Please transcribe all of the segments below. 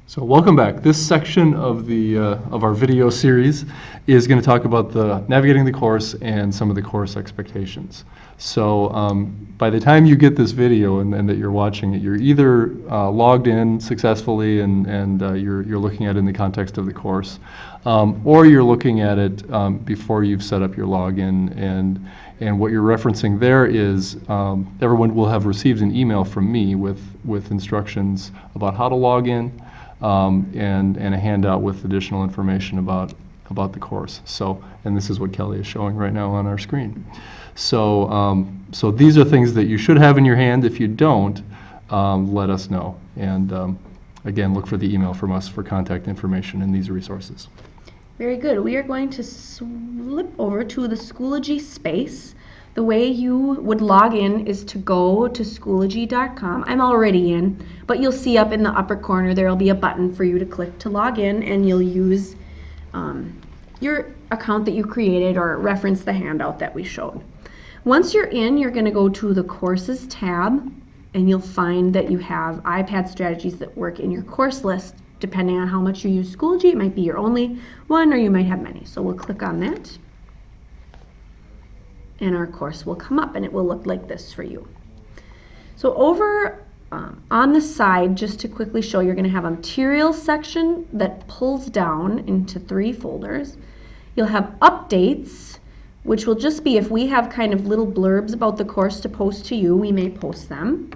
So welcome back. This section of our video series is going to talk about the navigating the course and some of the course expectations. So by the time you get this video and that you're watching it, you're either logged in successfully and you're looking at it in the context of the course, or you're looking at it before you've set up your login. And what you're referencing there is everyone will have received an email from me with instructions about how to log in. And a handout with additional information about the course. So, and this is what Kelly is showing right now on our screen. So, so these are things that you should have in your hand. If you don't, let us know. And again, look for the email from us for contact information in these resources. Very good. We are going to slip over to the Schoology space. The way you would log in is to go to Schoology.com. I'm already in, but you'll see up in the upper corner there will be a button for you to click to log in, and you'll use your account that you created or reference the handout that we showed. Once you're in, you're going to go to the Courses tab, and you'll find that you have iPad strategies that work in your course list. Depending on how much you use Schoology, it might be your only one or you might have many. So we'll click on that. And our course will come up and it will look like this for you. So over on the side, just to quickly show, you're going to have a materials section that pulls down into 3 folders. You'll have updates, which will just be if we have kind of little blurbs about the course to post to you, we may post them.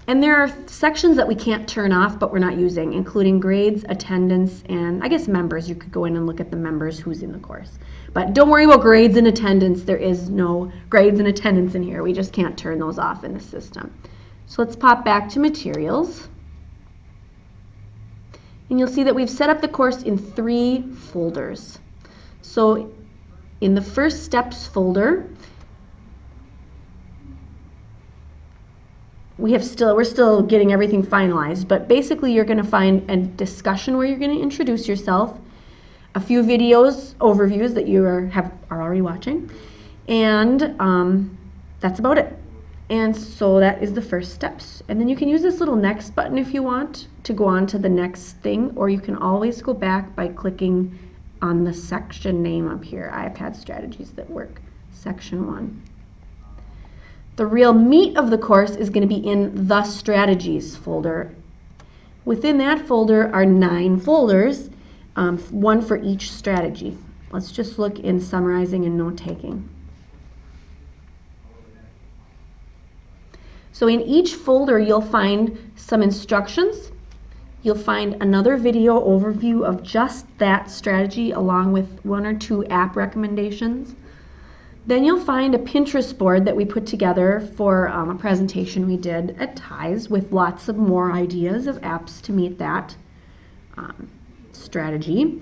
And there are sections that we can't turn off but we're not using, including grades, attendance, and I guess members. You could go in and look at the members who's in the course. But don't worry about grades and attendance. There is no grades and attendance in here. We just can't turn those off in the system. So let's pop back to materials. And you'll see that we've set up the course in 3 folders. So in the first steps folder, we're still getting everything finalized, but basically you're going to find a discussion where you're going to introduce yourself, a few videos, overviews that you are already watching, and that's about it. And so that is the first steps. And then you can use this little next button if you want to go on to the next thing, or you can always go back by clicking on the section name up here, iPad Strategies That Work, Section 1. The real meat of the course is going to be in the Strategies folder. Within that folder are 9 folders, 1 for each strategy. Let's just look in summarizing and note-taking. So in each folder you'll find some instructions. You'll find another video overview of just that strategy along with 1 or 2 app recommendations. Then you'll find a Pinterest board that we put together for a presentation we did at TIES with lots of more ideas of apps to meet that strategy.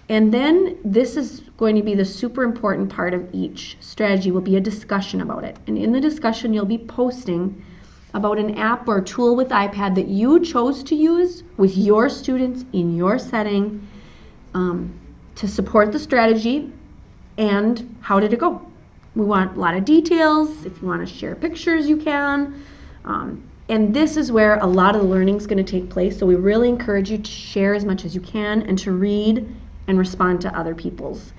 And then this is going to be the super important part of each strategy, will be a discussion about it. And in the discussion you'll be posting about an app or tool with iPad that you chose to use with your students in your setting to support the strategy, and how did it go. We want a lot of details. If you want to share pictures, you can. And this is where a lot of the learning is going to take place. So we really encourage you to share as much as you can and to read and respond to other people's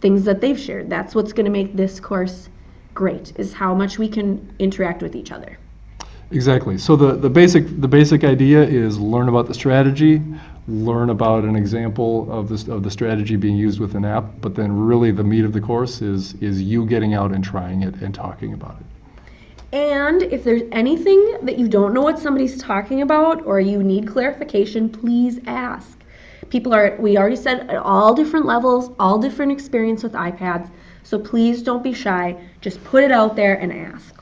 things that they've shared. That's what's going to make this course great, is how much we can interact with each other. Exactly. So the basic idea is learn about the strategy, learn about an example of the strategy being used with an app, but then really the meat of the course is you getting out and trying it and talking about it. And if there's anything that you don't know what somebody's talking about or you need clarification, please ask. People are, we already said, at all different levels, all different experience with iPads, so please don't be shy. Just put it out there and ask.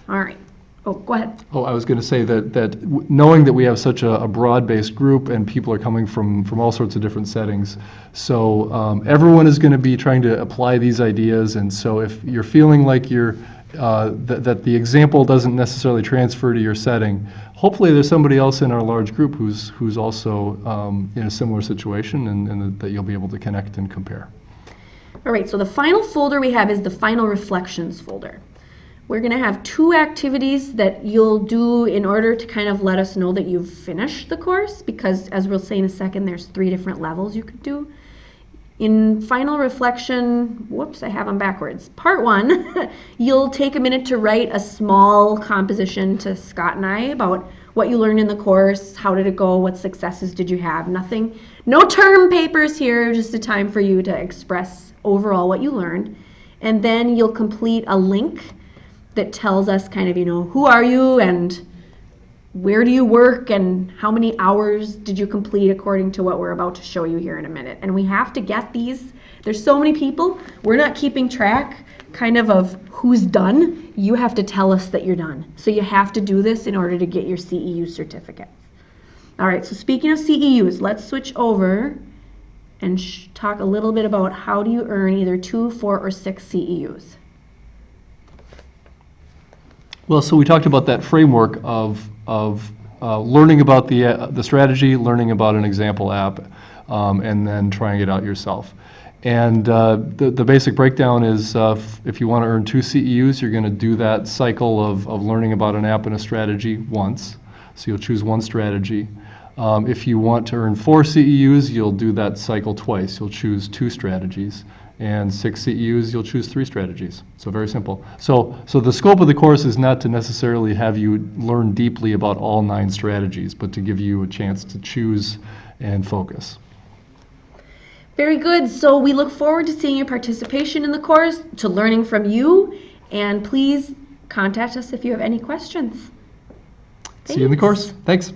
All right. Oh, go ahead. Oh, I was going to say that knowing that we have such a broad-based group and people are coming from all sorts of different settings, so everyone is going to be trying to apply these ideas, and so if you're feeling like that the example doesn't necessarily transfer to your setting, hopefully there's somebody else in our large group who's also in a similar situation, and that you'll be able to connect and compare. All right, so the final folder we have is the final reflections folder. We're going to have 2 activities that you'll do in order to kind of let us know that you've finished the course, because as we'll say in a second, there's 3 different levels you could do. In final reflection, whoops, I have them backwards. Part 1, you'll take a minute to write a small composition to Scott and I about what you learned in the course, how did it go, what successes did you have, nothing, no term papers here, just a time for you to express overall what you learned. And then you'll complete a link that tells us kind of, who are you and where do you work and how many hours did you complete according to what we're about to show you here in a minute. And we have to get these. There's so many people. We're not keeping track kind of who's done. You have to tell us that you're done. So you have to do this in order to get your CEU certificate. All right, so speaking of CEUs, let's switch over and talk a little bit about how do you earn either 2, 4, or 6 CEUs. Well, so we talked about that framework of learning about the strategy, learning about an example app, and then trying it out yourself. And the basic breakdown is if you want to earn 2 CEUs, you're going to do that cycle of learning about an app and a strategy once. So you'll choose 1 strategy. If you want to earn 4 CEUs, you'll do that cycle twice. You'll choose 2 strategies. And 6 CEUs, you'll choose 3 strategies. So very simple. So the scope of the course is not to necessarily have you learn deeply about all 9 strategies, but to give you a chance to choose and focus. Very good. So we look forward to seeing your participation in the course, to learning from you, and please contact us if you have any questions. See you in the course. Thanks.